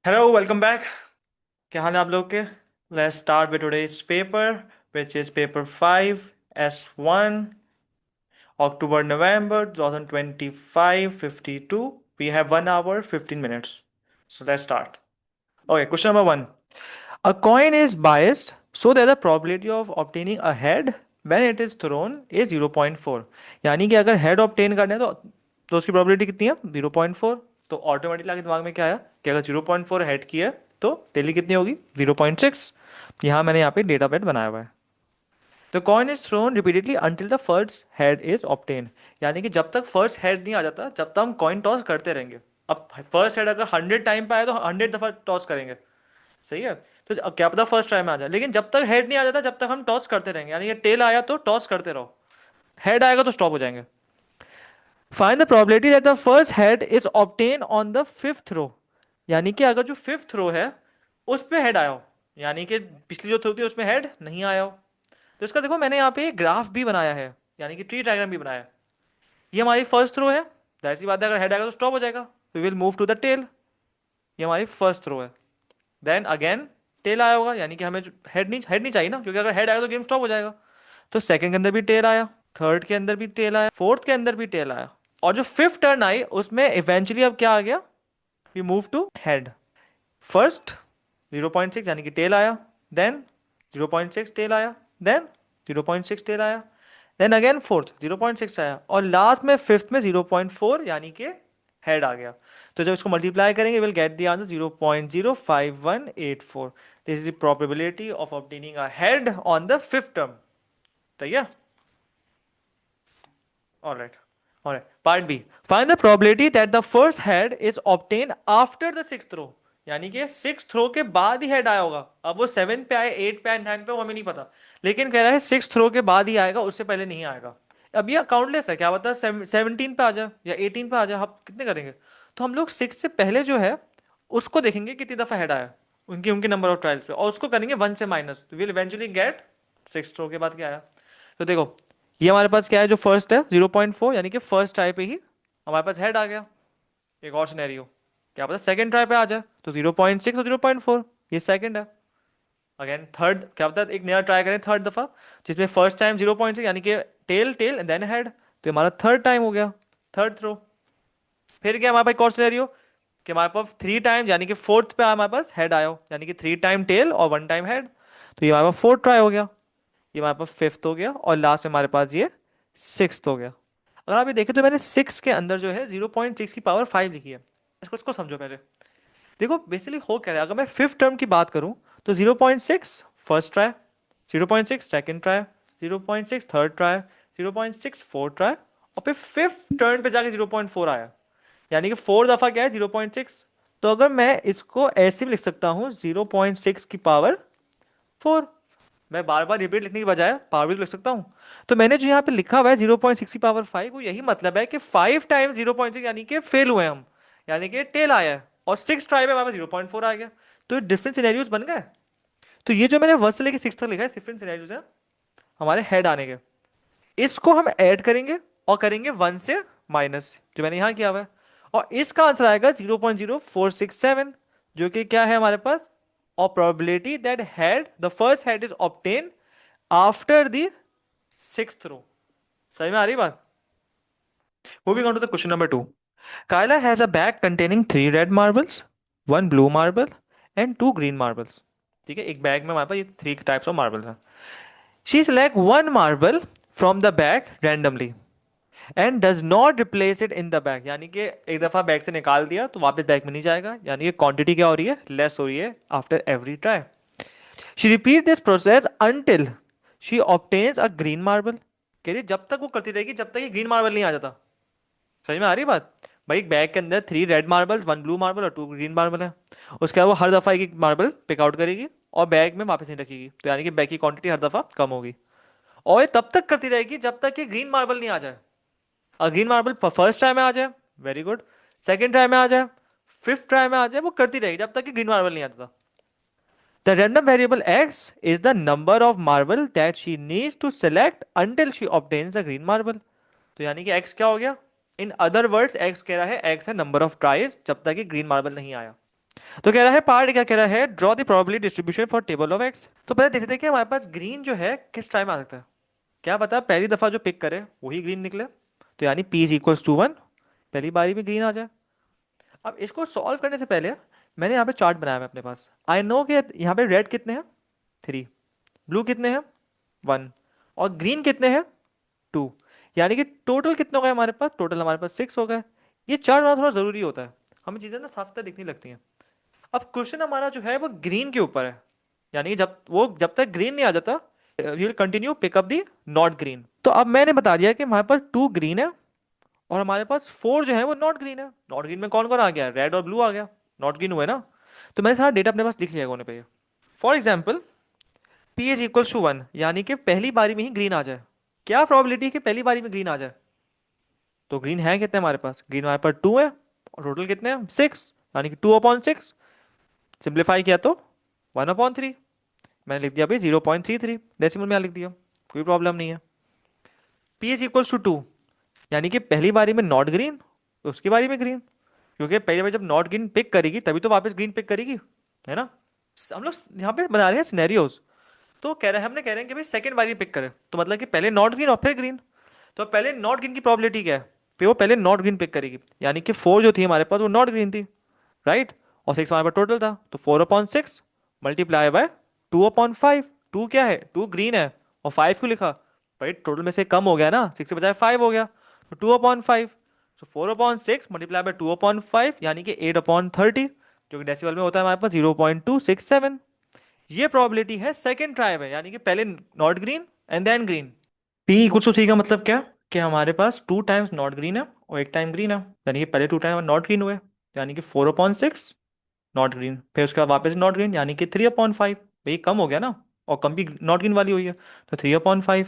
Hello welcome back. क्या हाल है आप लोग के? Let's start with today's paper which is paper 5 S1 October November 2025 52. We have 1 hour 15 minutes. So let's start. Okay, question number 1. A coin is biased so that the probability of obtaining a head when it is thrown is 0.4. यानी कि अगर head obtain करना है तो उसकी probability कितनी है? 0.4। तो ऑटोमेटिकली आपके दिमाग में क्या आया कि अगर 0.4 हेड की है तो डेली कितनी होगी? 0.6। यहाँ मैंने यहाँ पे डेटा बेट बनाया हुआ है। The coin is throne repeatedly until the first head is obtain. यानी कि जब तक फर्स्ट हेड नहीं आ जाता जब तक हम कॉइन टॉस करते रहेंगे। अब फर्स्ट हेड अगर 100 टाइम पे आए तो 100 दफा टॉस करेंगे। सही है। तो अब क्या पता फर्स्ट ट्राई में आ जाए, लेकिन जब तक हेड नहीं आ जाता जब तक हम टॉस करते रहेंगे। यानी ये टेल आया तो टॉस करते रहो, हेड आएगा तो स्टॉप हो जाएंगे। Find the probability that the first head is obtain on the fifth row. यानी कि अगर जो फिफ्थ रो है उस पे हेड आया हो, यानी कि पिछली जो थ्रो थी उसमें हेड नहीं आया हो। तो इसका देखो मैंने यहाँ पे एक ग्राफ भी बनाया है, यानी कि ट्री डायग्राम भी बनाया है। ये हमारी फर्स्ट थ्रो है, जाहिर सी बात है अगर हेड आएगा तो स्टॉप हो जाएगा। We will move to the tail. ये हमारी फर्स्ट थ्रो है। देन अगेन टेल आया होगा, यानी कि हमें हेड नहीं चाहिए ना, क्योंकि अगर हेड आएगा तो गेम स्टॉप हो जाएगा। तो सेकंड के अंदर भी टेल आया, थर्ड के अंदर भी टेल आया, फोर्थ के अंदर भी टेल आया, और जो फिफ्थ टर्न आई उसमें इवेंचुअली अब क्या आ गया? We move to head. First 0.6 यानी कि टेल आया, देन 0.6 टेल आया, देन 0.6 टेल आया, देन अगेन फोर्थ 0.6 आया, और लास्ट में फिफ्थ में 0.4 यानी कि हेड आ गया। तो जब इसको मल्टीप्लाई करेंगे will get the answer 0.05184। This is the probability of obtaining a head on the fifth term. सही है। Alright. Alright, part B. Find the probability that the first head is obtain after the sixth throw. यानी कि six throw के बाद ही head आया होगा। अब वो सेवन पे आए, एट पे आए, नाइन पे, वो हमें नहीं पता, लेकिन कह रहा है सिक्स थ्रो के बाद ही आएगा, उससे पहले नहीं आएगा। अब ये काउंटलेस है, क्या बता 17 पे आ जाए या 18 पे आ जाए, हम कितने करेंगे? तो हम लोग सिक्स से पहले जो है उसको देखेंगे कितनी दफा हेड आया, उनकी उनके नंबर ऑफ ट्रायल्स पे, और उसको करेंगे वन से माइनस, तो will eventually get six throw के बाद क्या आया। तो देखो ये हमारे पास क्या है, जो फर्स्ट है 0.4, यानी कि फर्स्ट ट्राई पे ही हमारे पास हेड आ गया। एक और सिनेरियो, क्या पता सेकंड ट्राई पे आ जाए, तो 0.6 और 0.4, ये सेकंड है। अगेन थर्ड, क्या पता एक नया ट्राई करें थर्ड दफा, जिसमें फर्स्ट टाइम 0.6 यानी कि टेल टेल देन हेड, तो ये हमारा थर्ड टाइम हो गया, थर्ड थ्रो। फिर क्या हमारे पास एक और सिनेरियो कि हमारे पास थ्री टाइम यानी कि फोर्थ पे हमारे पास हेड आया हो, यानी कि थ्री टाइम टेल और वन टाइम हेड, तो ये हमारे पास फोर्थ ट्राई हो गया। ये हमारे पास फिफ्थ हो गया, और लास्ट में हमारे पास ये सिक्स्थ हो गया। अगर आप ये देखें तो मैंने सिक्स के अंदर जो है 0.6 की पावर 5 लिखी है। इसको समझो पहले। देखो बेसिकली हो क्या रहा है, अगर मैं फिफ्थ टर्म की बात करूं तो 0.6 first try, 0.6 second try, 0.6 third try, 0.6 fourth try, और फिर फिफ्थ टर्न पे जाके 0.4 आया, यानी कि फोर दफा क्या है 0.6। तो अगर मैं इसको ऐसे भी लिख सकता हूँ 0.6 की पावर 4, मैं बार बार रिपीट लिखने की बजाय पावर भी तो लिख सकता हूँ। तो मैंने जो यहाँ पे लिखा हुआ है 0.6 की पावर 5, वो यही मतलब है कि 5 टाइम्स 0.6 यानी कि फेल हुए हम, यानी कि टेल आया है, और सिक्स ट्राई में हमारे पास 0.4 आ गया। तो ये डिफरेंट सिनेरियोज बन गए। तो ये जो मैंने वर्स्ट से लेके सिक्स तक लिखा है डिफरेंट सिनेरियोज है हमारे हेड आने के। इसको हम ऐड करेंगे और करेंगे वन से माइनस, जो मैंने यहाँ किया हुआ है, और इसका आंसर आएगा 0.0467, जो कि क्या है हमारे पास, और probability that head the first head is obtain after the sixth row. सही में आ रही बात? Moving on to the question number 2। Kayla has a bag containing three red marbles, one blue marble and two green marbles. ठीक है, एक bag में हमारे पास ये थ्री टाइप्स ऑफ मार्बल्स हैं। She select one marble from the bag randomly and does not replace it in the bag. यानी कि एक दफा बैग से निकाल दिया तो वापस बैग में नहीं जाएगा, यानी कि क्वांटिटी क्या हो रही है, लेस हो रही है after every try. She repeat this process until she obtains a green marble. कह रही जब तक वो करती रहेगी जब तक ये ग्रीन मार्बल नहीं आ जाता। समझ में आ रही बात? भाई एक बैग के अंदर three red marble, one blue marble और टू ग्रीन मार्बल है। उसके बाद वो हर दफा एक मार्बल पिक आउट करेगी और बैग में वापस नहीं रखेगी, तो यानी कि बैग की क्वांटिटी हर दफा कम होगी, और ये तब तक करती रहेगी जब तक कि ग्रीन मार्बल नहीं आ जाए। और ग्रीन मार्बल फर्स्ट ट्राई में आ जाए, वेरी गुड, सेकंड ट्राई में आ जाए, फिफ्थ ट्राई में आ जाए, वो करती रहेगी जब तक कि ग्रीन मार्बल नहीं आता। The random variable x is the number of marble that she needs to select until she obtains a green marble. तो यानी कि x क्या हो गया? इन अदर वर्ड्स x कह रहा है x है नंबर ऑफ ट्राइज जब तक कि ग्रीन मार्बल नहीं आया। तो कह रहा है पार्ट, क्या कह रहा है, draw the probability distribution for table of x. तो पहले देखते हैं कि हमारे पास ग्रीन जो है किस टाइम आ सकता है। क्या पता पहली दफा जो पिक करे वही ग्रीन निकले, तो यानी p is equals to one, पहली बारी में ग्रीन आ जाए। अब इसको सॉल्व करने से पहले मैंने यहाँ पे चार्ट बनाया है अपने पास। आई नो कि यहाँ पे रेड कितने हैं, थ्री, ब्लू कितने हैं, वन, और ग्रीन कितने हैं, टू। यानी कि टोटल कितने हो गए हमारे पास, टोटल हमारे पास सिक्स हो गए। ये चार्ट बनाना थोड़ा ज़रूरी होता है, हमें चीज़ें ना साफ साफ दिखने लगती हैं। अब क्वेश्चन हमारा जो है वो ग्रीन के ऊपर है, यानी कि जब तक ग्रीन नहीं आ जाता we will continue pickup the not green. तो अब मैंने बता दिया कि हमारे पास टू ग्रीन है और हमारे पास फोर जो है वो नॉट ग्रीन है। नॉट ग्रीन में कौन कौन आ गया, रेड और ब्लू आ गया, नॉट ग्रीन हुए ना। तो मैंने सारा डेटा अपने पास लिख लिया कोने पे। For example p is equal to one, यानी कि पहली बारी में ही ग्रीन आ जाए। क्या प्रोबेबिलिटी है कि पहली बारी में ग्रीन आ जाए? तो ग्रीन है कितने हमारे पास, ग्रीन हमारे पास टू है, और टोटल कितने हैं, सिक्स, यानी कि टू अपॉन सिक्स। सिंप्लीफाई किया तो वन अपॉन थ्री। मैंने लिख दिया भाई 0.33, डेसिमल में यहाँ लिख दिया, कोई प्रॉब्लम नहीं है। P is equal to two, यानी कि पहली बारी में नॉट ग्रीन, तो उसकी बारी में ग्रीन, क्योंकि पहली बार जब नॉट ग्रीन पिक करेगी तभी तो वापस ग्रीन पिक करेगी, है ना। हम लोग यहाँ पे बना रहे हैं सिनेरियोज। तो कह रहे हैं, हमने कह रहे हैं कि भाई सेकंड बारी पिक करे, तो मतलब कि पहले नॉट ग्रीन और फिर ग्रीन। तो पहले नॉट ग्रीन की प्रोबेबिलिटी क्या है, कि वो पहले नॉट ग्रीन पिक करेगी, यानी कि फोर जो थी हमारे पास वो नॉट ग्रीन थी, राइट। और सिक्स हमारे पास टोटल था, तो four upon six multiply by two upon five. Two क्या है, टू ग्रीन है, और फाइव क्यों लिखा, भाई टोटल में से कम हो गया ना, सिक्स के बजाय फाइव हो गया, तो to upon five. So four upon six multiply by two upon five, यानी कि 8/30, जो कि डेसिमल में होता है हमारे पास 0.267। ये प्रोबेबिलिटी है सेकंड ट्राई में, यानी कि पहले not green and then green. P equal to three का मतलब क्या, कि हमारे पास टू टाइम्स नॉट ग्रीन है और एक टाइम ग्रीन है, यानी कि पहले टू टाइम नॉट ग्रीन हुए, यानी कि 4/6 नॉट ग्रीन, फिर उसके बाद वापस नॉट ग्रीन, यानी कि 3/5। भाई कम हो गया ना, और कम भी नॉट ग्रीन वाली हुई है, तो 3/5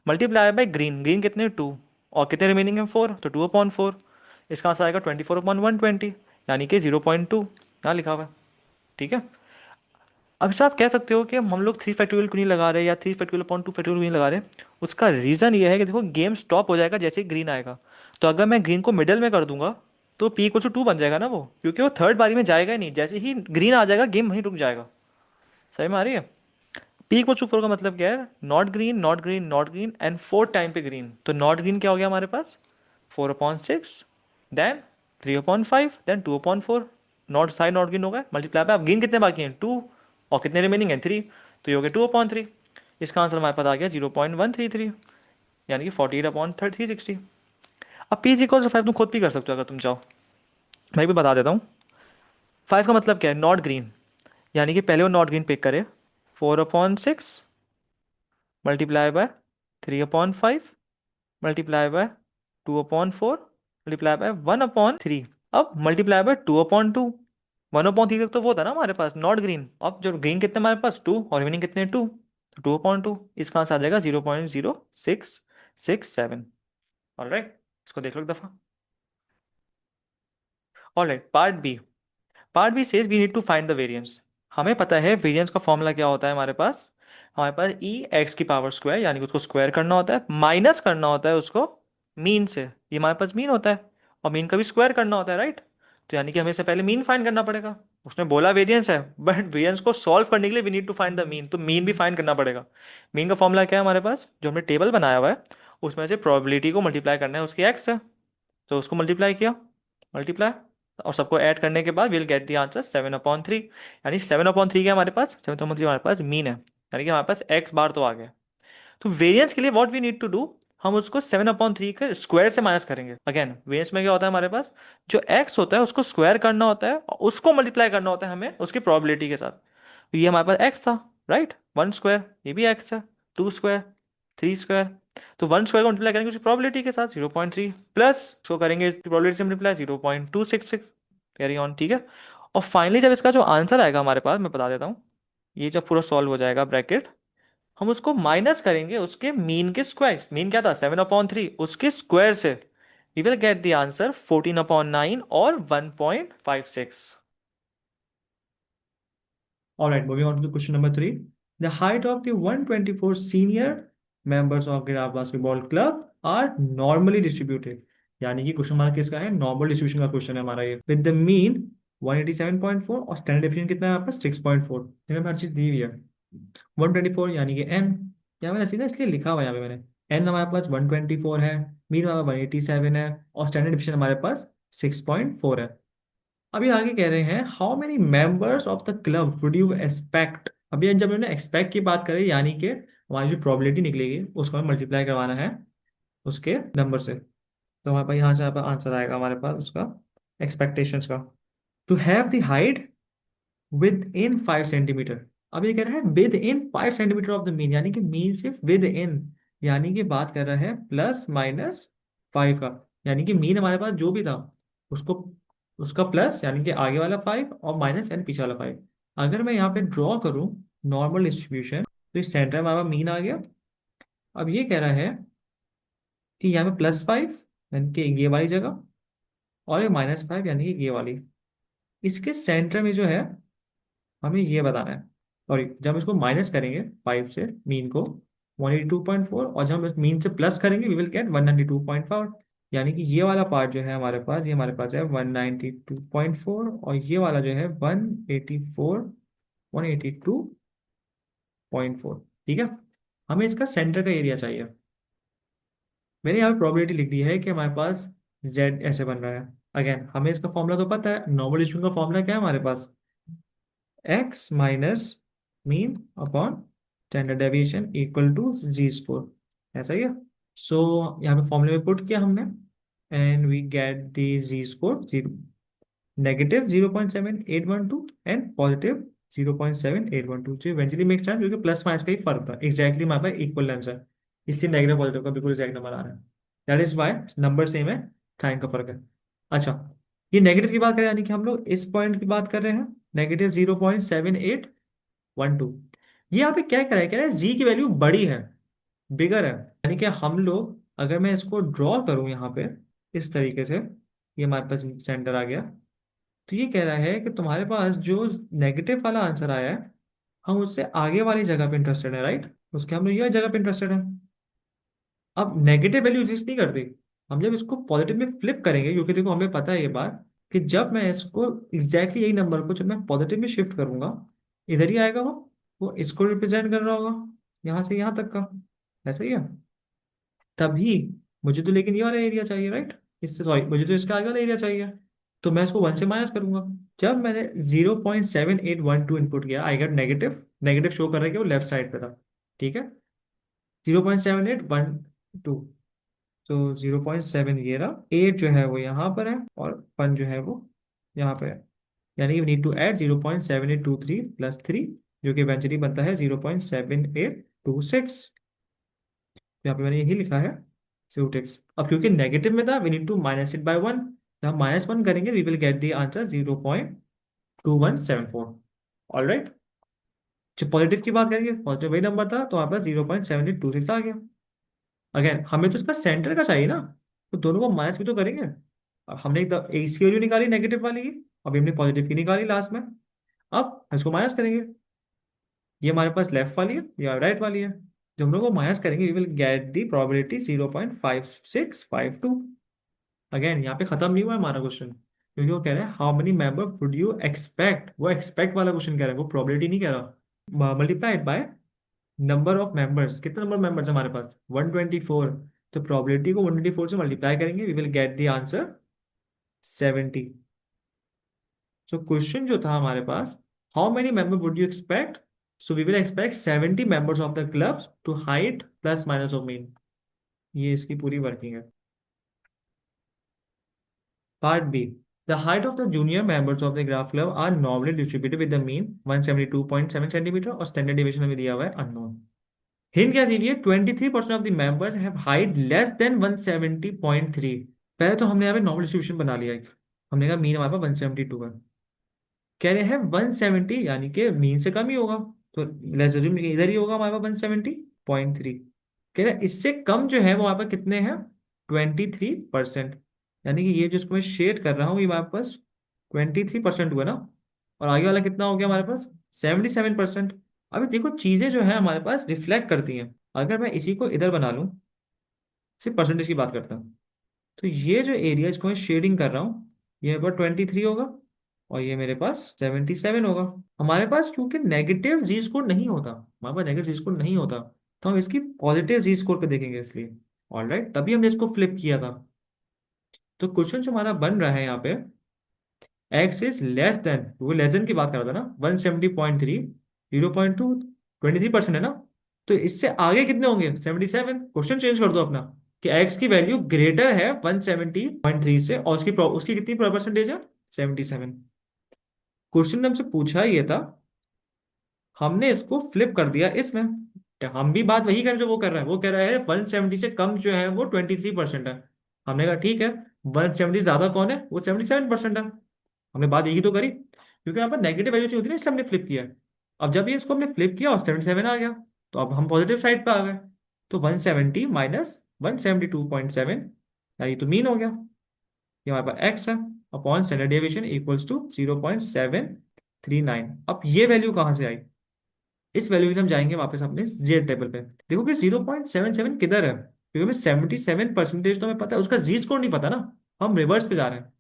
मल्टीप्लाई बाई ग्रीन, ग्रीन कितने, टू, और कितने रिमेनिंग है, फोर, तो 2/4। इसका आंसर आएगा 24/120, यानी कि 0.2 यहाँ लिखा हुआ है, ठीक है। अब से आप कह सकते हो कि हम लोग थ्री फैक्टोरियल क्यों नहीं लगा रहे, या three factorial upon two factorial क्यों नहीं लगा रहे। उसका रीज़न ये है कि देखो गेम स्टॉप हो जाएगा जैसे ही ग्रीन आएगा। तो अगर मैं ग्रीन को मिडल में कर दूंगा तो पी इक्वल टू टू बन जाएगा ना वो, क्योंकि वो थर्ड बारी में जाएगा ही नहीं, जैसे ही ग्रीन आ जाएगा गेम वहीं रुक जाएगा। सही में आ रही है। पी इक्वल टू फोर का मतलब क्या है, not green not green not green and four time पे ग्रीन, तो नॉट ग्रीन क्या हो गया हमारे पास, 4/6, then 3/5, then 2/4। Not side not green हो गए, मल्टीप्लाई बाय, अब ग्रीन कितने बाकी हैं, टू, और कितने रिमेनिंग हैं, थ्री, तो ये हो गया 2/3। इसका आंसर हमारे पास आ गया 0.133, यानी कि 48/360। अब p is equal to five तुम खुद भी कर सकते हो अगर तुम चाहो, मैं भी बता देता हूँ। फाइव का मतलब क्या है, नॉट ग्रीन, यानी कि पहले वो नॉट ग्रीन पिक करे, 4/6 multiply by 3/5 multiply by 2/4 multiply by 1/3, अब मल्टीप्लाई बाय 2/2। 1/3 तक तो वो था ना हमारे पास नॉट ग्रीन, अब जो ग्रीन कितने हमारे पास, टू, और रिमेनिंग कितने, टू, तो 2/2। इसका आंसर आ जाएगा 0.0667। ऑलराइट, इसको देख लो एक दफा। Alright, part B. Part B says we need to find the variance. हमें पता है वेरिएंस का फॉर्मूला क्या होता है हमारे पास। हमारे पास ई एक्स की पावर स्क्वायर, यानी कि उसको स्क्वायर करना होता है, माइनस करना होता है उसको मीन से, ये हमारे पास मीन होता है, और मीन का भी स्क्वायर करना होता है, राइट। तो यानी कि हमें से पहले मीन फाइंड करना पड़ेगा। उसने बोला वेरिएंस है, बट वेरिएंस को सॉल्व करने के लिए we need to find the mean, तो मीन भी फाइंड करना पड़ेगा। मीन का फॉर्मूला क्या है हमारे पास, जो हमने टेबल बनाया हुआ है उसमें से प्रोबेबिलिटी को मल्टीप्लाई करना है उसकी एक्स से, तो उसको मल्टीप्लाई किया, मल्टीप्लाई, और सबको ऐड करने के बाद विल गेट द आंसर 7/3। यानी 7/3 क्या है हमारे पास, 7/3 हमारे पास मीन है, यानी कि हमारे पास एक्स बार तो आ गया। तो वेरिएंस के लिए what we need to do, हम उसको 7/3 के स्क्वायर से माइनस करेंगे। अगेन वेरिएंस में क्या होता है हमारे पास, जो एक्स होता है उसको स्क्वायर करना होता है और उसको मल्टीप्लाई करना होता है हमें उसकी प्रोबेबिलिटी के साथ। तो ये हमारे पास एक्स था, राइट, वन स्क्वायर, ये भी एक्स है, टू स्क्वायर, थ्री स्क्वायर। तो वन स्क्वायर को मल्टीप्लाई करेंगे उसकी प्रोबेबिलिटी के साथ 0.3, प्लस उसको करेंगे प्रोबेबिलिटी से मल्टीप्लाई 0.266, कैरी ऑन, ठीक है। और फाइनली जब इसका जो आंसर आएगा हमारे पास, मैं बता देता हूँ, ये जब पूरा सॉल्व हो जाएगा ब्रैकेट, हम उसको माइनस करेंगे उसके मीन के स्क्वायर, मीन क्या था 7/3, उसके स्क्वायर से we will get the answer 14/9 और 1.56। All right, moving on to the question number three. The height of the 124 senior members of Giraffe Basketball Club are normally distributed. यानी कि question mark किसका है, normal distribution का question है हमारा ये, with the mean 187.4 और स्टैंडर्ड डेविएशन कितना है आपका 6.4। जगह में हर चीज दी हुई है। 124 यानी कि एन, क्या मैंने हर चीज ना इसलिए लिखा हुआ है यहाँ पे मैंने। एन हमारे पास 124 है, मीन हमारा 187 है, और स्टैंडर्ड डेविएशन हमारे पास 6.4 है। अभी आगे कह रहे हैं how many members of the club would you expect. अभी जब हमने एक्सपेक्ट की बात करी, यानी कि हमारी जो प्रोबेबिलिटी निकलेगी उसको हमें मल्टीप्लाई करवाना है उसके नंबर से। तो हमारे पास यहाँ से आंसर आएगा हमारे पास उसका एक्सपेक्टेशंस का। To have the height within 5 centimetre. अब ये कह रहा है within 5 centimetre of the mean, यानी कि मीन सिर्फ विद इन, यानी कि बात कर रहा है +-5 का। यानी कि मीन हमारे पास जो भी था उसको, उसका प्लस यानी कि आगे वाला 5 और माइनस एंड पीछे वाला 5। अगर मैं यहाँ पे ड्रॉ करूँ नॉर्मल डिस्ट्रीब्यूशन, तो इस सेंटर में हमारा मीन आ गया। अब ये कह रहा है कि यहाँ पे +5 यानी कि ये वाली जगह, और ये -5 यानी कि ये वाली। इसके सेंटर में जो है हमें ये बताना है। सॉरी, जब हम इसको माइनस करेंगे 5 से मीन को 182.4, और जब हम इस मीन से प्लस करेंगे वी विल गेट 192.4। यानी कि ये वाला पार्ट जो है हमारे पास, ये हमारे पास है 192.4, और ये वाला जो है 182.4। ठीक है, हमें इसका सेंटर का एरिया चाहिए। मैंने यहाँ पे प्रोबेबिलिटी लिख दी है कि हमारे पास z ऐसे बन रहा है। अगेन हमें इसका फॉर्मूला तो पता है, नॉर्मल डिस्ट्रीब्यूशन का फॉर्मूला क्या है हमारे पास, x minus mean upon standard deviation equal to z score. ऐसा ही है। सो यहाँ पे फॉर्मूले में पुट किया हमने, and we get the z score 0, -0.7812 and +0.7812। जो इवेंचुअली मेक चांस, जो कि प्लस माइनस का ही फर्क था, एग्जैक्टली हमारे पास इक्वल आंसर, इसलिए नेगेटिव पॉजिटिव का बिल्कुल एग्जैक्ट नंबर आ रहा है। That is why number same है, साइन का फर्क है। अच्छा, ये नेगेटिव की बात करें, यानी कि हम लोग इस पॉइंट की बात कर रहे हैं, -0.7812। ये यहाँ पे क्या कह रहा है जी की वैल्यू बड़ी है, बिगर है। यानी कि हम लोग, अगर मैं इसको ड्रॉ करूं यहाँ पे इस तरीके से, ये हमारे पास सेंटर आ गया, तो ये कह रहा है कि तुम्हारे पास जो नेगेटिव वाला आंसर आया है, हम उससे आगे वाली जगह पे इंटरेस्टेड है, राइट। उसके हम लोग ये जगह पे इंटरेस्टेड है। अब नेगेटिव वैल्यू एग्जिस्ट नहीं करती, हम जब इसको पॉजिटिव में फ्लिप करेंगे, क्योंकि देखो हमें पता है ये बात कि जब मैं इसको एग्जैक्टली यही नंबर को जब मैं पॉजिटिव में शिफ्ट करूंगा, इधर ही आएगा वो इसको रिप्रेजेंट कर रहा होगा यहाँ से यहाँ तक का। ऐसा ही है। तभी मुझे तो लेकिन ये वाला एरिया चाहिए, राइट। इससे सॉरी, मुझे तो इसका आगे वाला एरिया चाहिए। तो मैं इसको 1 से माइनस करूंगा। जब मैंने 0.7812 इनपुट किया, I get negative. Negative show कर रहा है कि वो लेफ्ट साइड पे था। ठीक है, 0.7812, तो 0.7 ये रहा, 8 जो है वो यहाँ पर है, और 1 जो है वो यहाँ पे है। यानी कि नीड टू ऐड 0.7823 +3, जो कि इवेंचुअली बनता है 0.7826। यहाँ पे मैंने यही लिखा है सिवटेक्स। अब क्योंकि नेगेटिव में था, we need to minus it by 1। जब हम -1 करेंगे we will get the answer 0.2174। All right. जब पॉजिटिव की बात करेंगे, पॉजिटिव वही नंबर था, तो हमारे पास 0.7826 आ गया। अगेन हमें तो इसका सेंटर का चाहिए ना, तो दोनों को माइनस भी तो करेंगे। अब हमने एक इसकी वैल्यू निकाली नेगेटिव वाली की, अभी हमने पॉजिटिव की निकाली लास्ट में। अब इसको माइनस करेंगे, ये हमारे पास लेफ्ट वाली है या राइट वाली है। जब हम लोग को माइनस करेंगे we will get the probability 0.5652। Again यहाँ पे खत्म नहीं हुआ है हमारा क्वेश्चन, क्योंकि वो कह रहे हैं how many member would you expect. वो एक्सपेक्ट वाला क्वेश्चन कह रहा है, वो प्रोबेबिलिटी नहीं कह रहा। Multiplied by number of members, कितने नंबर मेंबर्स हमारे पास 124। तो प्रोबेबिलिटी को 124 से मल्टीप्लाई करेंगे we will get the answer 70। So question जो था हमारे पास, how many member would you expect, so we will expect 70 members of the club to height plus minus of mean. ये इसकी पूरी वर्किंग है। Part B, the height of the junior members of the graph club are normally distributed with the mean 172.7 centimetre और standard deviation हमें दिया हुआ है unknown. Hint क्या दी हुई है, 23% of the members have height less than 170.3। पहले तो हमने यहाँ पे नॉर्मल डिस्ट्रीब्यूशन बना लिया है। हमने कहा मीन हमारे पास 172 है, कह रहे हैं 170 यानी कि मीन से कम ही होगा, तो लेट्स अज्यूम कि इधर ही होगा हमारे पास 170.3। कह रहे हैं इससे कम जो है वो हमारे पास कितने हैं, 23%। यानी कि ये जिसको मैं शेड कर रहा हूँ ये हमारे पास 23% हुआ ना, और आगे वाला कितना हो गया हमारे पास 77%। अभी देखो चीजें जो है हमारे पास रिफ्लेक्ट करती हैं। अगर मैं इसी को इधर बना लूं, सिर्फ परसेंटेज की बात करता हूँ, तो ये जो एरिया इसको मैं शेडिंग कर रहा हूँ, ये पर 23 होगा, और ये मेरे पास 77 होगा। हमारे पास क्योंकि नेगेटिव जी स्कोर नहीं होता, हमारे पास नेगेटिव जी स्कोर नहीं होता, तो हम इसकी पॉजिटिव जी स्कोर पे देखेंगे इसलिए। ऑलराइट, तभी हमने इसको फ्लिप किया था। तो क्वेश्चन जो हमारा बन रहा है यहाँ पे, एक्स इज लेस देन, वो लेस देन की बात कर रहा था ना, 170.3, 0.2, 23% है ना। तो इससे आगे कितने होंगे? 77। क्वेश्चन चेंज कर दो अपना कि एक्स की वैल्यू ग्रेटर है 170.3 से, और उसकी कितनी परसेंटेज है? 77। क्वेश्चन ने हमसे पूछा ये था, हमने इसको फ्लिप कर दिया इसमें। तो हम भी बात वही कर जो वो कर रहा है, वो कह रहा है 170 से कम जो है वो 23% है। हमने कहा ठीक है, 170 ज्यादा कौन है? वो 77% है। हमने बात यही तो करी, क्योंकि यहाँ पर नेगेटिव वैल्यू चाहिए होती है ना, इसलिए हमने फ्लिप किया। अब जब ये इसको हमने फ्लिप किया और 77 आ गया, तो अब हम पॉजिटिव साइड पे आ गए। तो 170 माइनस 172.7, ये तो मीन हो गया। ये हमारे पास एक्स है, upon standard deviation equals to 0.739। अब ये वैल्यू कहाँ से आई? इस वैल्यू के लिए हम जाएंगे वापस अपने जेड टेबल पे। देखो कि 0.77 किधर है, क्योंकि हमें 77% तो हमें पता है, उसका जी स्कोर नहीं पता ना। हम रिवर्स पे जा रहे हैं,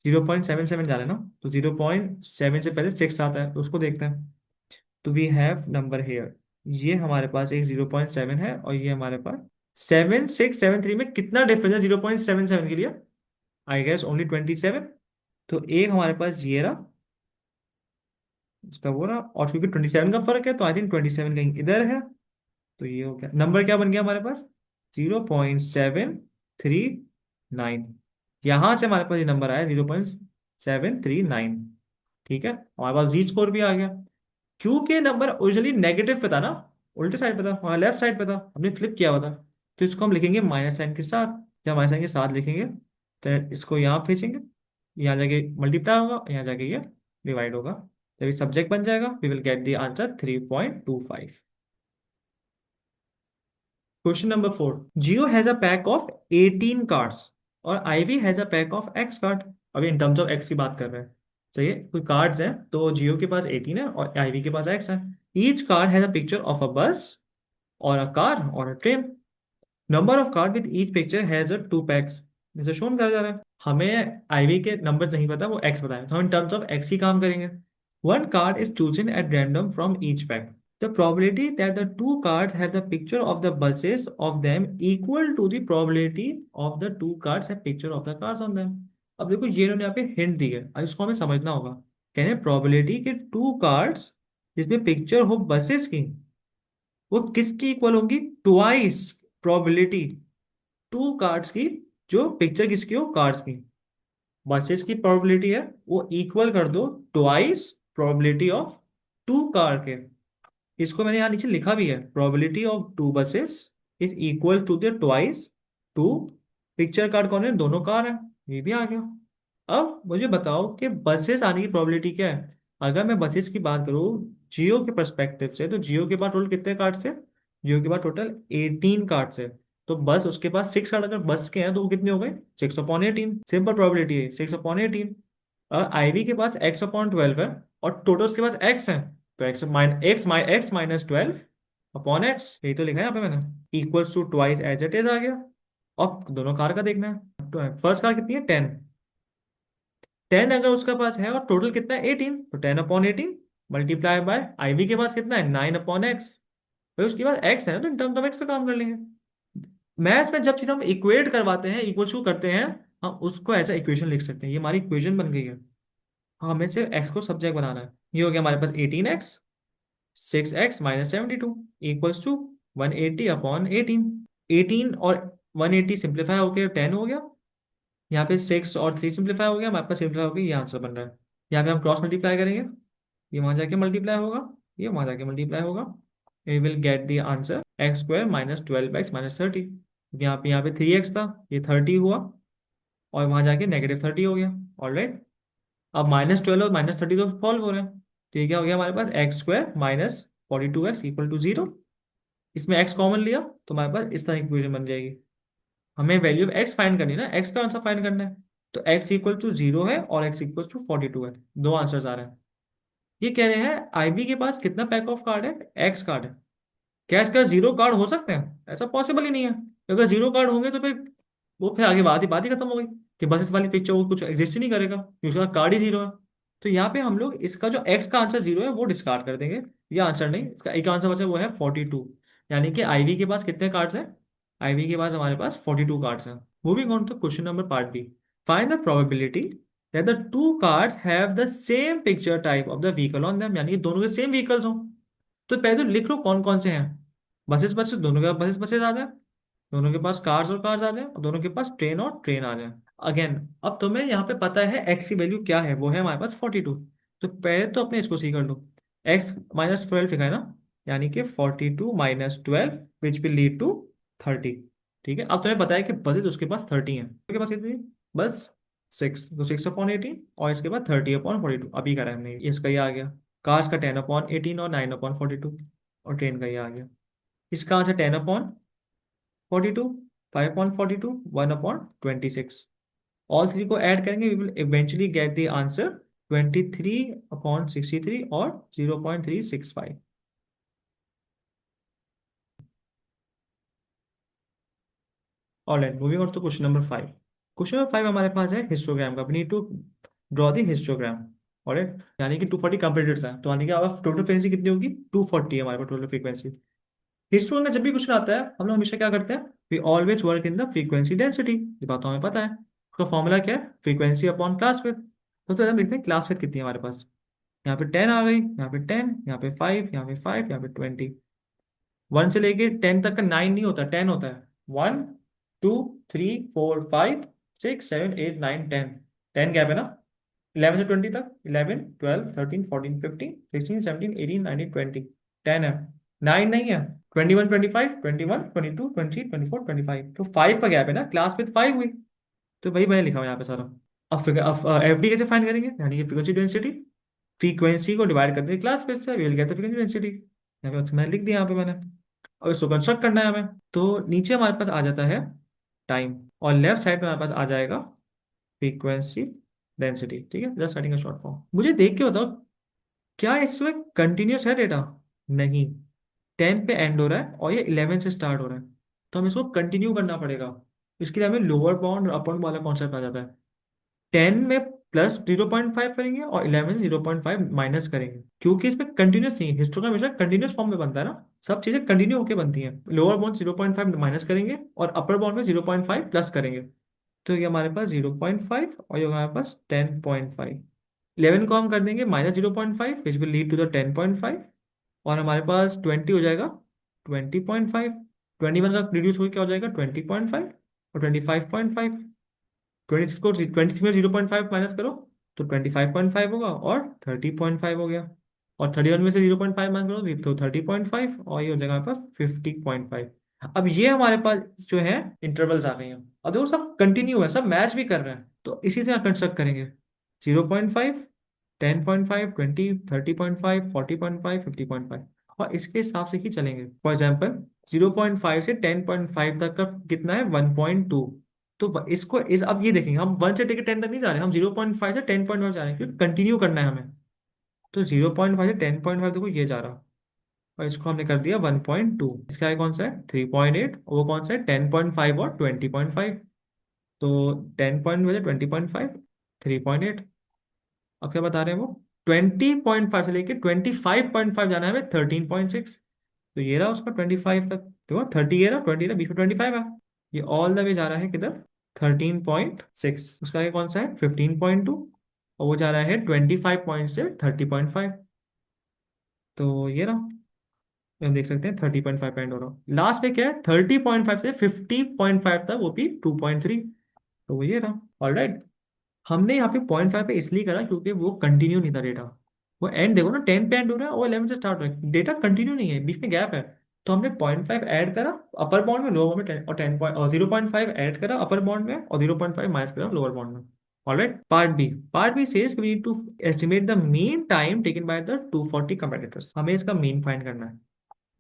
0.77 जा रहे हैं ना, तो 0.7 से पहले 6 आता है, तो उसको देखते हैं। तो वी हैव नंबर हेयर, ये हमारे पास एक 0.7 है, और ये हमारे पास 7673 में कितना डिफरेंस है 0.77 के लिए? I guess only 27। तो एक हमारे पास ये रहा, उसका वो रहा, और क्योंकि 27 का फर्क है तो आई थिंक 27 कहीं इधर है। तो ये हो गया, नंबर क्या बन गया हमारे पास? 0.739। यहां से हमारे पास ये नंबर आया 0.739। ठीक है, हमारे पास जी स्कोर भी आ गया। क्योंकि नंबर ओरिजिनली नेगेटिव पे था ना, उल्टे साइड पे था, वहां लेफ्ट साइड पे था, हमने फ्लिप किया हुआ था। तो इसको हम लिखेंगे माइनस साइन के साथ। जब माइनस साइन के साथ लिखेंगे तो इसको यहाँ भेजेंगे, यहाँ जाके मल्टीप्लाई होगा, यहाँ जाके ये डिवाइड होगा। जब ये सब्जेक्ट बन जाएगा we will get the answer 3.25। Question number 4, Gio has a pack of 18 cards और Ivy has a pack of X card. अभी इन टर्म्स ऑफ एक्स की बात कर रहे हैं। सही है, कोई कार्ड्स हैं तो जियो के पास 18 है और आईवी के पास एक्स है। Each card has a picture of a bus और अ कार और a train. Number of card with each picture has a two packs. जैसे शोन करा जा रहा है, हमें आईवी के नंबर नहीं पता, वो एक्स बताए, तो हम इन टर्म्स ऑफ एक्स ही काम करेंगे। One card is chosen at random from each pack. The probability that the two cards have the picture of the buses of them equal to the probability of the two cards have picture of the cars on them। अब देखो ये इन्होंने यहाँ पे hint दी है, अब इसको हमें समझना होगा। कहने प्रोबेबिलिटी के टू कार्ड्स जिसमें पिक्चर हो बसेस की, वो किसकी इक्वल होंगी? ट्वाइस प्रोबेबिलिटी टू कार्ड्स की, जो पिक्चर किसकी हो? कार्ड्स की। बसेस की प्रोबेबिलिटी है, वो इक्वल कर दो twice probability of two car के। इसको मैंने यहाँ नीचे लिखा भी है, probability of two buses is equal to the twice two picture card. कौन है? दोनों कार है, ये भी आ गया। अब मुझे बताओ कि बसेस आने की प्रोबेबिलिटी क्या है। अगर मैं बसेस की बात करूँ जियो के परस्पेक्टिव से, तो जियो के पास टोटल कितने कार्ड्स है? जियो के पास टोटल 18 कार्ड्स है। तो बस उसके पास 6 कार्ड अगर बस के हैं तो वो कितने हो गए? 6/18। सिंपल प्रोबेबिलिटी है 6/18। और आईवी के पास x/12 है, और टोटल उसके पास x है, तो x माइनस 12 अपॉन एक्स, यही तो लिखा है यहाँ पे मैंने, equals to twice as it is आ गया। अब दोनों कार का देखना है, तो फर्स्ट कार कितनी है? 10। 10 अगर उसका पास है और टोटल कितना है? 18, तो 10/18 मल्टीप्लाई बाय आईवी के पास कितना है? 9/x। भाई उसके पास x है ना, तो इन टर्म्स ऑफ x पे काम कर लेंगे। मैथ्स में जब चीज हम इक्वेट करवाते हैं, इक्वल टू करते हैं, हम उसको एज इक्वेशन लिख सकते हैं। ये हमारी इक्वेशन बन गई है। हमें सिर्फ x को सब्जेक्ट बनाना है। ये हो गया हमारे पास 18x, 6x minus 72 equals to 180/18। 18 और 180 सिंप्लीफाई हो गया, 10 हो गया। यहाँ पे 6 और 3 सिंप्लीफाई हो गया, हमारे पास सिंप्लीफाई हो गया, ये आंसर बन रहा है। यहाँ पे हम क्रॉस मल्टीप्लाई करेंगे, ये वहां जाके मल्टीप्लाई होगा, ये वहां जाके मल्टीप्लाई होगा। We will get the answer x² minus 12x minus 30। यहाँ पे 3x था, ये 30 हुआ, और वहां जाके -30 हो गया। ऑलराइट, अब -12 और -30 तो सॉल्व हो रहे हैं, तो ये क्या हो गया हमारे पास? x² minus 42x equal to 0। इसमें x कॉमन लिया तो हमारे पास इस तरह की इक्वेशन बन जाएगी। हमें वैल्यू ऑफ x फाइंड करनी है ना, x का आंसर फाइंड करना है। तो x इक्वल टू 0 है और x इक्वल टू 42 है, दो आंसर्स आ रहे हैं। ये कह रहे हैं आईबी के पास कितना पैक ऑफ कार्ड है? एक्स कार्ड है। क्या इसका 0 कार्ड हो सकते हैं? ऐसा पॉसिबल ही नहीं है। अगर 0 कार्ड होंगे तो फिर वो फिर आगे बात ही खत्म हो गई कि बस इस वाली पिक्चर वो कुछ एग्जिस्ट ही नहीं करेगा क्योंकि उसका कार्ड ही 0 है। तो यहाँ पे हम लोग इसका जो x का आंसर 0 है वो डिस्कार्ड कर देंगे। ये आंसर नहीं, इसका एक आंसर बचा वो है 42। यानी कि आईवी के पास कितने कार्ड्स हैं? आईवी के पास हमारे पास 42 कार्ड्स हैं। Moving on to question number part B. Find the probability that the two cards have the same picture type of the vehicle on them, यानी कि दोनों के सेम व्हीकल्स हों। तो पहले तो लिख लो कौन कौन से हैं। बसेस बसेस, दोनों के पास बसेस बसेस आ जाए, दोनों के पास कार्स और कार्स आ जाए, और दोनों के पास ट्रेन और ट्रेन आ जाए। अगेन, अब तुम्हें यहाँ पे पता है एक्स की वैल्यू क्या है, वो है हमारे पास 42। तो पहले तो अपने इसको सही कर लो। एक्स -12 लिखा है ना, यानी कि 42 - 12 विच विल लीड टू 30। ठीक है, अब तुम्हें पता है कि बसेस उसके पास 30 है, उसके पास कितनी? बस 6, तो 6/18, और इसके बाद 30/42 अभी करा है हमने, इसका ये आ गया। कार्स का 10/18 और 9/42, और ट्रेन का ये आ गया। इसका आंसर 10/42, 5/42, 1/26। ऑल थ्री को ऐड करेंगे, we will eventually get the answer 23/63 और 0.365। Alright, moving on to question number 5। Question number 5 हमारे पास है हिस्टोग्राम का। We need to draw the histogram. Alright, यानी कि 240 कंपेटिटर्स हैं, तो यानी कि अब टोटल फ्रीक्वेंसी कितनी होगी? 240 है हमारे पास टोटल फ्रीक्वेंसी। हिस्ट्री में जब भी क्वेश्चन आता है हम लोग हमेशा क्या करते हैं? We always work in the frequency density. ये बात तो हमें पता है। उसका फॉर्मूला क्या है? Frequency upon class width. तो हम देखते हैं क्लास विड्थ कितनी है हमारे पास। यहाँ पे 10 आ गई, यहाँ पे 10, यहाँ पे 5, यहाँ पे 5, यहाँ पे 20। 1 से लेके 10 तक का 9 नहीं होता, 10 होता है। 1, 2, 3, 4, 5, 6, 7, 8, 9, 10। 10 गैप है ना? 11 से 20 तक, 11, 12, 13, 14, 15, 16, 17, 18, 19, 20। 10 है, 9 नहीं है। 21, 25, 21, 22, 23, 24, 25, तो 5 का गैप है ना, क्लास विथ 5 हुई। तो वही मैंने लिखा हुआ यहाँ पे सारा। अब एफ डी कैसे फाइंड करेंगे? यानी कि फ्रीक्वेंसी डेंसिटी, फ्रीक्वेंसी को डिवाइड कर देंगे क्लास विथ से, we will get the frequency density. यहाँ पे मैंने लिख दिया यहाँ पे मैंने। अब इसको कंस्ट्रक्ट करना है हमें, तो नीचे हमारे पास आ जाता है टाइम, और लेफ्ट साइड में हमारे पास आ जाएगा फ्रीक्वेंसी डेंसिटी। ठीक है, just writing a short form. मुझे देख के बताओ, क्या इसमें कंटिन्यूस है डेटा? नहीं, 10 पे एंड हो रहा है और ये 11 से स्टार्ट हो रहा है, तो हमें इसको कंटिन्यू करना पड़ेगा। इसके लिए हमें लोअर बाउंड और अपर बाउंड वाला कॉन्सेप्ट आ जाता है। 10 में प्लस 0.5 करेंगे और 11 से 0.5 माइनस करेंगे, क्योंकि इसमें कंटिन्यूस नहीं है। हिस्टोग्राम हमेशा कंटिन्यूस फॉर्म में बनता है ना, सब चीजें कंटिन्यू होकर बनती हैं। लोअर बाउंड 0.5 माइनस करेंगे और अपर बाउंड में 0.5 प्लस करेंगे, तो ये हमारे पास 0.5 और ये हमारे पास 10.5। 11 को हम कर देंगे -0.5 which will lead to the 10.5, और हमारे पास 20 हो जाएगा 20.5। 21 का रिड्यूस होकर क्या हो जाएगा? 20.5 और 25.5। 26 को 23 में 0.5 माइनस करो तो 25.5 होगा, और 30.5 हो गया। और 31 में से 0.5 माइनस करो तो 30.5, और ये हो जाएगा हमारे पास 50.5। अब ये हमारे पास जो है इंटरवल्स आ गए हैं, और देखो सब कंटिन्यू है, सब मैच भी कर रहे हैं, तो इसी से कंस्ट्रक्ट करेंगे। 0.5, 10.5, 20, 30.5, 40.5, 50.5, और इसके हिसाब से ही चलेंगे। फॉर एग्जाम्पल 0.5 से 10.5 तक का कितना है? 1.2। तो इसको इस अब ये देखेंगे, हम 1 से लेकर 10 तक नहीं जा रहे, हम 0.5 से 10.5 जा रहे हैं, क्योंकि कंटिन्यू करना है हमें। तो 0.5 से 10.5 देखो ये जा रहा, और इसको हमने कर दिया 1.2। इसका आगे कौन सा है? 3.8, और वो कौन सा है? 10.5 और 20.5। तो 10 वजह 20.5, 3.8। अब क्या बता रहे हैं वो? 20.5 से लेके 25.5 जाना है हमें 13.6। तो ये रहा उसका 25 तक, देखो 30 ये रहा, 20 रहा, बीच में 25 है। ये ऑल द वे जा रहा है किधर? 13.6। उसका आगे कौन सा है? 15.2, और वो जा रहा है 25 से 30.5। तो ये रहा, हम देख सकते हैं 30.5 एंड हो रहा। लास्ट में क्या है? 30.5 से 50.5 तक, वो भी 2.3। तो वो ये रहा। ऑलराइट, हमने यहाँ पे 0.5 पे इसलिए करा क्योंकि वो कंटिन्यू नहीं था डेटा। वो एंड देखो ना, 10 पे एंड हो रहा है और 11 से स्टार्ट हो रहा है, डेटा कंटिन्यू नहीं है, बीच में गैप है। तो हमने 0.5 ऐड करा अपर बाउंड में, लोअर में 10, और 10 पॉइंट और 0.5 ऐड करा अपर बाउंड में, और 0.5 माइनस करा लोअर बाउंड में। Alright, part B says we need to estimate the mean time taken by the 240 competitors. हमें इसका मीन फाइंड करना है।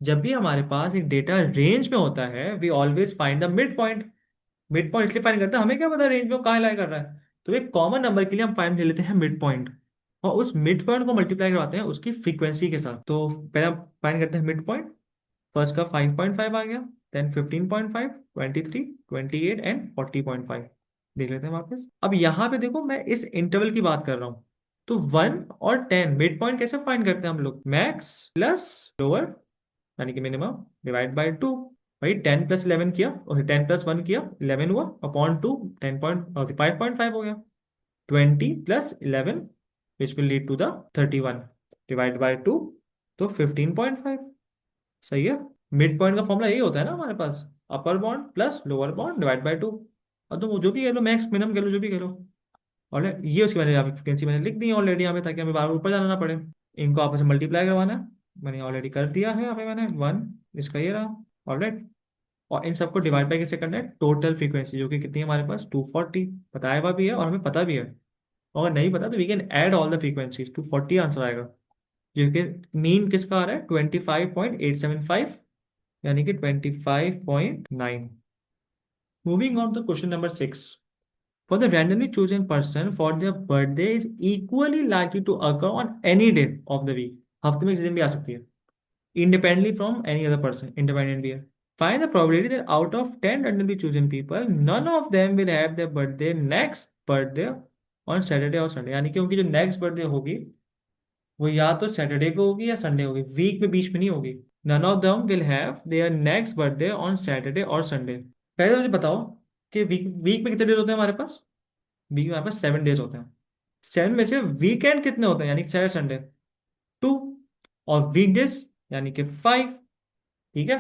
जब भी हमारे पास एक डेटा रेंज में होता है, we always find the mid point. Mid point इसलिए फाइंड करते हैं, हमें क्या पता रेंज में वो कहाँ लाई कर रहा है। तो एक कॉमन नंबर के लिए हम फाइंड ले लेते हैं मिड पॉइंट, और उस मिड पॉइंट को मल्टीप्लाई करवाते हैं उसकी फ्रीक्वेंसी के साथ। तो पहले हम फाइंड करते हैं मिड पॉइंट। फर्स्ट का 5.5 आ गया, देन 15.5, 23, 28 एंड 40.5। देख लेते हैं वापस। अब यहाँ पे देखो, मैं इस इंटरवल की बात कर रहा हूँ। तो 1 और 10 मिड पॉइंट कैसे फाइंड करते हैं हम लोग? मैक्स प्लस लोअर यानी कि मिनिमम डिवाइड बाय 2। भाई 10 + 11 किया और 10 + 1 किया 11 हुआ अपॉन 2 5.5 हो गया। 20 + 11 which will lead to the 31 divide by 2 तो 15.5। सही है। मिड पॉइंट का फॉर्मूला यही होता है ना हमारे पास, upper bound plus lower bound divide by 2। और तुम जो भी कह लो मैक्स मिनिमम कह लो जो भी कह लो। और ये उसकी मैंने यहाँ पे फ्रिक्वेंसी मैंने लिख दी है ऑलरेडी यहाँ पे ताकि हमें बार बार ऊपर जाना ना पड़े। इनको आपस में मल्टीप्लाई करवाना है, मैंने ऑलरेडी कर दिया है यहाँ पे मैंने 1 इसका ये रहा। ऑलराइट। और इन सबको डिवाइड बाय किससे करना है? टोटल फ्रीक्वेंसी जो कि कितनी है हमारे पास 240 बताया हुआ भी है और हमें पता भी है। और अगर नहीं पता तो we can add all the frequencies 240 answer आएगा। जो कि मीन किसका आ रहा है 25.875 यानी कि 25.9। Moving on to question number 6। For the randomly chosen person for their birthday is equally likely to occur on any day of the week. हफ्ते में किसी दिन भी आ सकती है। Independently from any other person. Independent भी है। Find the probability that out of 10 randomly chosen people, none of them will have their birthday next birthday on Saturday or Sunday. यानी कि उनकी जो नेक्स्ट बर्थडे होगी वो या तो सैटरडे को होगी या संडे होगी, वीक में बीच में नहीं होगी। None of them will have their next birthday on Saturday और संडे। पहले तो मुझे बताओ कि वीक वीक में कितने डेज होते हैं हमारे पास? वीक में हमारे पास 7 डेज होते हैं। 7 में से वीकेंड कितने होते हैं यानी सैटरडे संडे? 2। और वीकडेज यानी कि 5। ठीक है।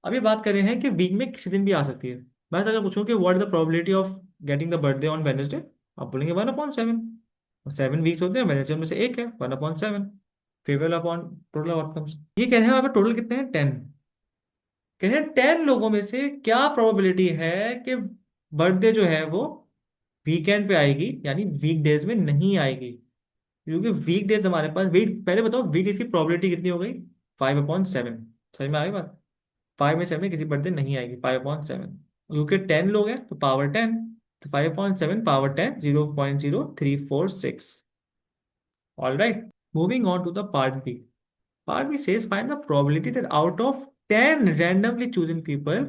अभी बात कर रहे हैं कि वीक में किसी दिन भी आ सकती है। बस अगर पूछूं कि what is the probability of getting the birthday on Wednesday, आप बोलेंगे 1/7। 7 वीक्स होते हैं, वेडनेसडे में से एक है 1/7। Favourable upon total outcomes. ये कह रहे हैं वहां पे टोटल कितने हैं 10। कह रहे हैं 10 लोगों में से क्या प्रोबेबिलिटी है कि बर्थडे जो है वो वीकेंड पे आएगी यानी वीकडेज में नहीं आएगी। क्योंकि वीकडेज हमारे पास वीक पहले बताओ वीकडेज की प्रोबेबिलिटी कितनी हो गई? 5/7। समझ में आ गई बात? 5 में से में किसी बर्थडे नहीं आएगी 5/7। क्योंकि 10 लोग हैं तो पावर 10, तो 5/7 power 10 0.0346। All right. Moving on to the part B. Part B says find the probability that out of 10 randomly chosen people,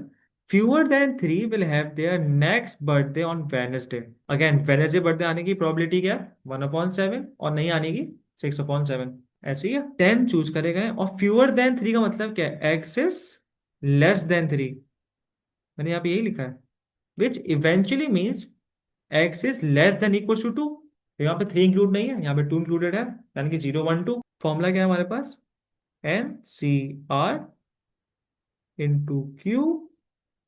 fewer than 3 will have their next birthday on Wednesday. Again, Wednesday birthday आने की probability क्या है? 1/7 और नहीं आने की 6/7। ऐसे ही है। 10 चूज करे गए और fewer than 3 का मतलब क्या है? X is less than 3। मैंने यहाँ पे यही लिखा है which eventually means x is less than equals to 2। यहाँ पे 3 इंक्लूड नहीं है, यहाँ पे 2 इंक्लूडेड है यानी कि 0 1 2। फॉर्मूला क्या है हमारे पास? NCR into Q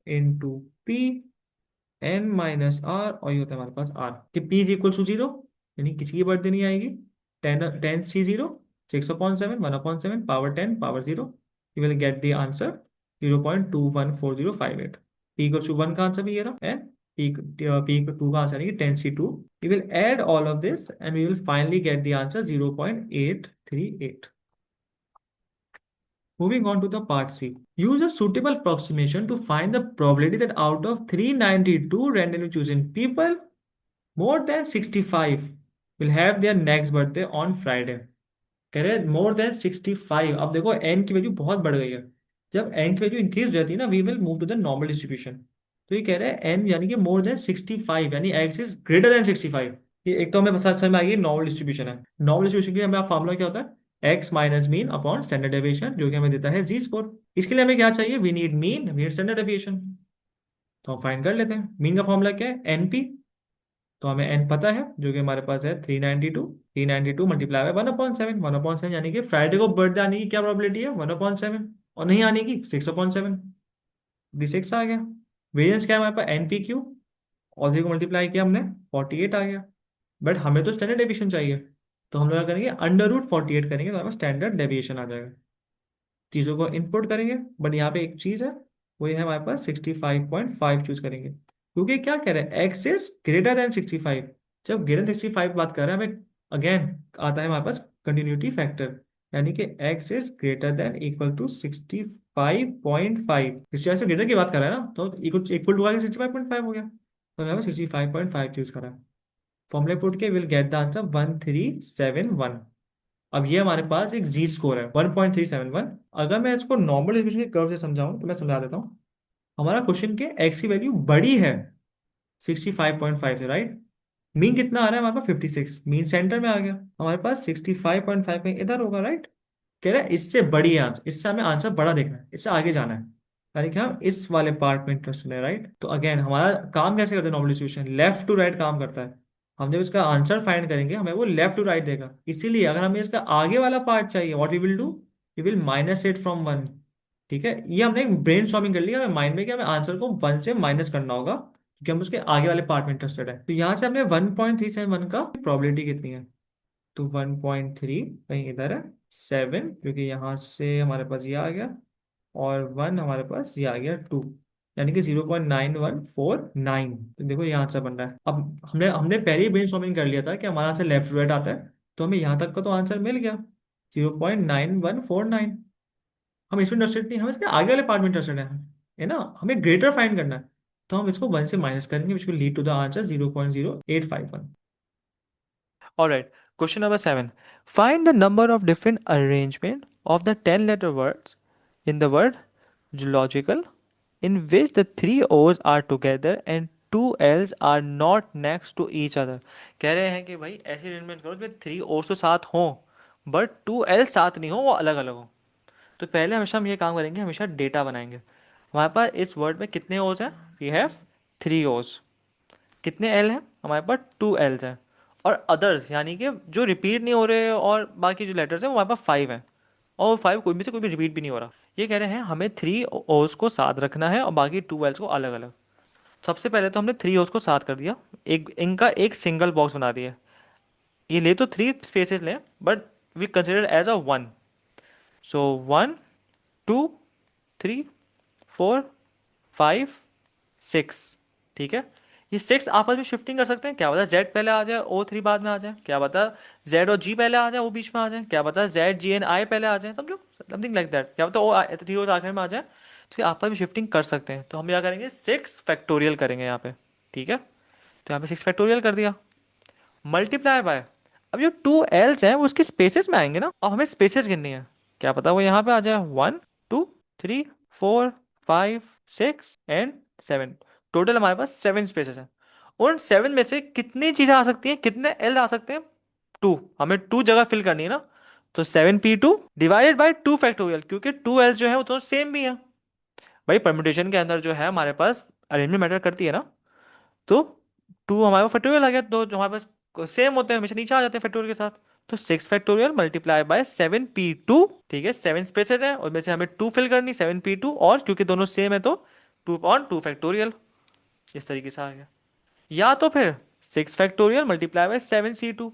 into P N-R और ये होता है हमारे पास R कि P इज इक्वल टू 0 यानी किसी की बर्थडे नहीं आएगी। 10 10 C 0 6/7 1/7 power 10 power 0। You will get the answer 0.214058। P equal to 1 का आंसर भी ये रहा है। P 2 का आंसर है 10 C 2। We will add all of this and we will finally get the answer 0.838। Moving on to the part C. Use a suitable approximation to find the probability that out of 392 randomly chosen people, more than 65 will have their next birthday on Friday. कह रहे more than 65। अब देखो n की value बहुत बढ़ गई है। जब n की वैल्यू इंक्रीज हो जाती है ना we will move to the normal distribution. तो ये कह रहे हैं n यानी कि मोर देन 65 यानी x इज ग्रेटर देन 65। ये एक तो हमें समझ में आ गई नॉर्मल डिस्ट्रीब्यूशन है। नॉर्मल डिस्ट्रीब्यूशन के लिए हमें फार्मूला क्या होता है? x minus mean upon standard deviation जो कि हमें देता है जी स्कोर। इसके लिए हमें क्या चाहिए? We need mean, we need standard deviation. तो हम फाइंड कर लेते हैं। मीन का फॉर्मूला क्या है? एनपी। तो हमें एन पता है जो कि हमारे पास है 392। 392 मल्टीप्लाई बाय 1/7। 1/7 यानी कि फ्राइडे को बर्थडे आने की क्या प्रोबेबिलिटी है? 1/7 और नहीं आने की 6/7। 6 आ गया। वेरिएंस क्या है हमारे पास? एनपी क्यू और 3 को मल्टीप्लाई किया हमने 48 आ गया। बट हमें तो स्टैंडर्ड डेविएशन चाहिए तो हम लोग क्या करेंगे? √48 करेंगे तो हमारे पास स्टैंडर्ड डेविएशन आ जाएगा। चीज़ों को इनपुट करेंगे। बट यहाँ पे एक चीज़ है वो ये है हमारे पास 65.5 चूज करेंगे क्योंकि क्या कह रहे हैं? X is greater then 65। जब ग्रेटर देन 65 बात कर रहे हैं हमें अगेन आता है हमारे पास कंटिन्यूटी फैक्टर यानी कि X is greater than equal to 65.5। इस से ग्रेटर की बात कर रहे हैं ना तो इक्वल टू आगे 65.5 हो गया तो हमें 65.5 चूज करा। फॉर्मूले पुट के विल गेट द आंसर 1371। अब ये हमारे पास एक जी स्कोर है 1.371। अगर मैं इसको नॉर्मल डिस्ट्रीब्यूशन के कर्व से समझाऊं तो मैं समझा देता हूँ। हमारा क्वेश्चन के एक्स की वैल्यू बड़ी है 65.5 से, राइट? मीन कितना आ रहा है हमारे पास 56, मीन सेंटर में आ गया, हमारे पास 65.5 कहीं इधर होगा, राइट। कह रहा है इससे बड़ी आंसर, इससे हमें आंसर बड़ा देखना है, इससे आगे जाना है, यानी कि हम इस वाले पार्ट में इंटरेस्टेड है, राइट। तो अगेन हमारा काम कैसे करते हैं normal distribution, left to right काम करता है। हम जब इसका आंसर फाइंड करेंगे हमें वो लेफ्ट टू राइट देगा, इसीलिए अगर हमें इसका आगे वाला पार्ट चाहिए, what we will do, we will minus it from one. ठीक है, ये हमने एक ब्रेन स्टॉर्मिंग कर लिया हमें माइंड में कि हमें आंसर को वन से माइनस करना होगा, क्योंकि हम उसके आगे वाले पार्ट में इंटरेस्टेड है। तो यहाँ से हमने 1.371 का प्रोबेबिलिटी कितनी है, तो 1.3 कहीं इधर है, 7 क्योंकि यहाँ से हमारे पास ये आ गया, और 1 हमारे पास ये आ गया 2, यानी कि 0.9149। तो देखो ये आंसर बन रहा है। अब हमने हमने पहले ही ब्रेन कर लिया था कि हमारा आंसर लेफ्ट टू राइट आता है, तो हमें यहाँ तक का तो आंसर मिल गया 0.9149। हम इसमें इंटरेस्टेड नहीं, हम इसके आगे वाले पार्ट में इंटरेस्टेड है ना, हमें ग्रेटर फाइंड करना है। तो हम इसको 1 से माइनस करेंगे which will lead to the answer 0.0851। Alright, question number 7. Find the number of different arrangement of the 10 letter words in the word geological in which the three O's are together and two L's are not next to each other. कह रहे हैं कि भाई ऐसी arrangement करो जिसमें three O's तो साथ हों बट टू L साथ नहीं हो, वो अलग अलग हो। तो पहले हमेशा हम ये काम करेंगे, हमेशा डेटा बनाएंगे। हमारे पास इस वर्ड में कितने O's हैं, वी हैव थ्री O's। कितने एल हैं, हमारे पास टू एल्स हैं। और अदर्स यानी कि जो रिपीट नहीं हो रहे और बाकी जो लेटर्स हैं वो हमारे पास फाइव हैं, और फाइव कोई में से कोई भी रिपीट भी नहीं हो रहा। ये कह रहे हैं हमें थ्री ओस को साथ रखना है और बाकी टू एल्स को अलग अलग। सबसे पहले तो हमने थ्री ओस को साथ कर दिया, एक इनका एक सिंगल बॉक्स बना दिया। ये ले तो थ्री स्पेसेस लें but we consider as a one. So one, two, three, four, five, six. ठीक है, ये सिक्स आपस में शिफ्टिंग कर सकते हैं, क्या पता जेड पहले आ जाए ओ थ्री बाद में आ जाए, क्या पता जेड और जी पहले आ जाए वो बीच में आ जाए, क्या पता जेड जी एन आई पहले आ जाए, समझो समथिंग लाइक दैट, क्या पता ओ थ्री ओ आखिर में आ जाए। तो ये आपस में शिफ्टिंग कर सकते हैं, तो हम क्या करेंगे, सिक्स फैक्टोरियल करेंगे यहाँ पे। ठीक है, तो यहाँ पे सिक्स फैक्टोरियल कर दिया, मल्टीप्लाई बाय। अब जो टू एल्स हैं वो उसके स्पेसेस में आएंगे ना, अब हमें स्पेसेस गिननी है, क्या पता वो यहाँ पे आ जाए, one, two, three, four, five, six and seven. Total हमारे पास सेवन स्पेसेस हैं। उन सेवन में से कितनी चीजें आ सकती हैं, कितने एल आ सकते हैं, टू। हमें टू जगह फिल करनी है ना, तो seven P two divided by two factorial, क्योंकि टू एल्स जो है वो तो सेम भी है। भाई परम्यूटेशन के अंदर जो है हमारे पास अरेंजमेंट मैटर करती है ना, तो टू हमारे पास फैक्टोरियल आ गया, दो जो हमारे पास सेम होते हैं हमेशा नीचे आ जाते हैं फैक्टोरियल के साथ। तो six factorial multiply by seven P two. ठीक है, सेवन स्पेसेस हैं और में से हमें टू फिल करनी, सेवन पी टू, और क्योंकि दोनों सेम है तो टू ऑन टू फैक्टोरियल। इस तरीके से आ गया। या तो फिर six factorial multiply by seven C two.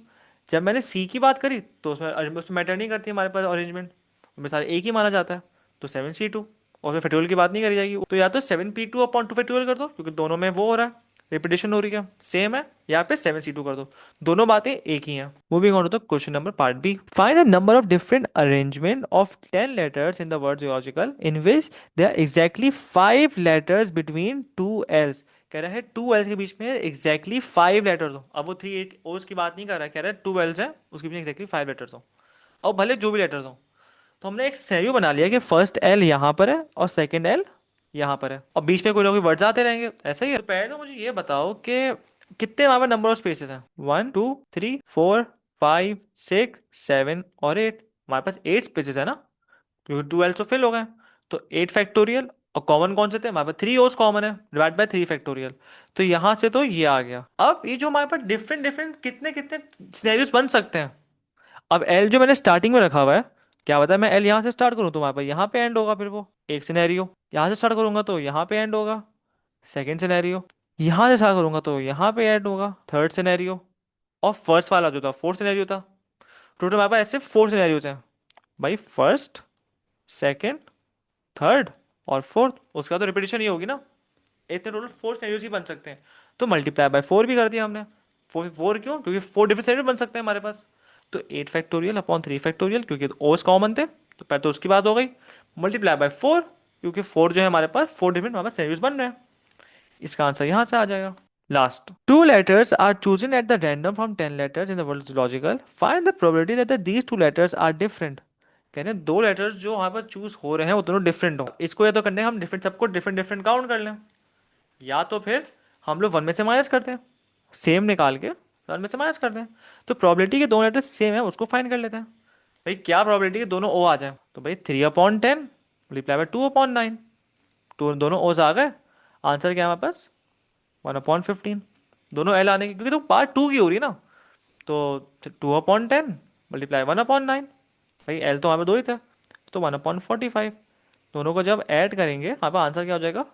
जब मैंने सी की बात करी तो उसमें मैटर नहीं करती हमारे पास अरेंजमेंट, उसमें सारे एक ही माना जाता है, तो सेवन सी टू, और उसमें फैक्टोरियल की बात नहीं करी जाएगी। तो या तो seven P two upon two factorial कर दो क्योंकि दोनों में वो हो रहा है, रिपीटेशन हो रही है, सेम है, यहाँ पे सेवन सी टू कर दो, दोनों बातें एक ही हैं। Moving on to the question number part B, find the number of different arrangement of 10 letters in the word geological in which there are exactly 5 letters between two L's. कह रहा है टू एल्स के बीच में exactly five letters हो। अब वो three eight ओस की बात नहीं कर रहा है, कह रहा है टू एल्स है उसके बीच में एग्जैक्टली फाइव लेटर्स हो, और भले जो भी लेटर्स हो। तो हमने एक सिनेरियो बना लिया कि फर्स्ट एल यहाँ पर है और सेकंड एल यहाँ पर है, और बीच में कोई ना कोई वर्ड्स आते रहेंगे, ऐसा ही है। तो पहले तो मुझे ये बताओ कि कितने वहां पर नंबर ऑफ स्पेसेस हैं, one, two, three, four, five, six, seven और एट। हमारे पास एट स्पेसेस है ना, क्योंकि टू एल्स तो फिल हो गए। तो एट फैक्टोरियल, और कॉमन कौन से थे हमारे पास, थ्री ओस कॉमन है, डिवाइड बाय थ्री फैक्टोरियल। तो यहाँ से तो ये आ गया। अब ये जो हमारे पास डिफरेंट डिफरेंट कितने कितने सिनेरियोस बन सकते हैं। अब एल जो मैंने स्टार्टिंग में रखा हुआ है, क्या बता मैं एल यहाँ से स्टार्ट करूँ तो हमारे पास यहाँ पे एंड होगा, फिर वो एक सिनेरियो। यहाँ से स्टार्ट करूंगा तो यहाँ पे एंड होगा, सेकंड सिनेरियो। यहाँ से स्टार्ट करूंगा तो यहाँ पे एंड होगा, थर्ड सिनेरियो। और फर्स्ट वाला जो था फोर्थ सिनेरियो था। टोटल हमारे पास ऐसे फोर सिनेरियोज हैं भाई, फर्स्ट, सेकंड, थर्ड और फोर्थ, उसका तो रिपीटेशन ही होगी ना। इतने टोटल फोर सिनेरियोज ही बन सकते हैं, तो मल्टीप्लाई बाय फोर भी कर दिया हमने। फोर फोर क्यों, क्योंकि फोर डिफरेंट सिनेरियो बन सकते हैं हमारे पास। तो eight factorial upon three factorial, क्योंकि ओस कॉमन थे तो पहले तो उसकी बात हो गई, मल्टीप्लाई बाय फोर, क्योंकि फोर जो है हमारे पास फोर डिफरेंट हमारे पास सिनेरियोज बन रहे हैं। इसका आंसर यहाँ से आ जाएगा। Last, two letters are chosen at the random from 10 letters in the word logical, find the probability that these two letters are different. कहते हैं दो लेटर्स जो हमारे पास चूज हो रहे हैं वो दोनों डिफरेंट हो। इसको या तो करने हम डिफरेंट, सबको डिफरेंट डिफरेंट काउंट कर लें, या तो फिर हम लोग वन में से माइनस करते हैं, सेम निकाल के तो उनमें से माइनस कर दें। तो प्रोबेबिलिटी के दोनों लेटर्स सेम है, उसको फाइंड कर लेते हैं। भाई क्या प्रोबेबिलिटी है दोनों ओ आ जाए? तो भाई 3/10 मल्टीप्लाई बाय 2/9, तो दोनों ओस आ गए। आंसर क्या है हमारे पास? 1/15। दोनों एल आने की, क्योंकि तो पार्ट टू की हो रही है ना, तो 2/10 मल्टीप्लाई 1/9। भाई एल तो हमें दो ही थे, तो 1/45। दोनों को जब ऐड करेंगे हमारे पास आंसर क्या हो जाएगा?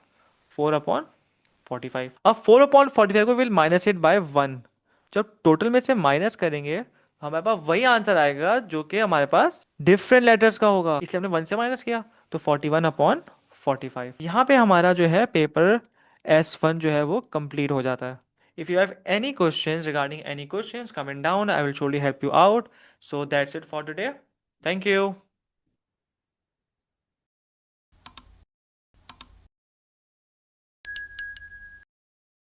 4/45। अब 4/45 को विल माइनस इट बाय 1। जब टोटल में से माइनस करेंगे हमारे पास वही आंसर आएगा जो कि हमारे पास डिफरेंट लेटर्स का होगा, इसलिए हमने 1 से माइनस किया। तो 41/45। यहाँ पे हमारा जो है पेपर S1 जो है वो कंप्लीट हो जाता है। If you have any questions regarding any questions, comment down. I will surely help you out. So that's it for today. Thank you.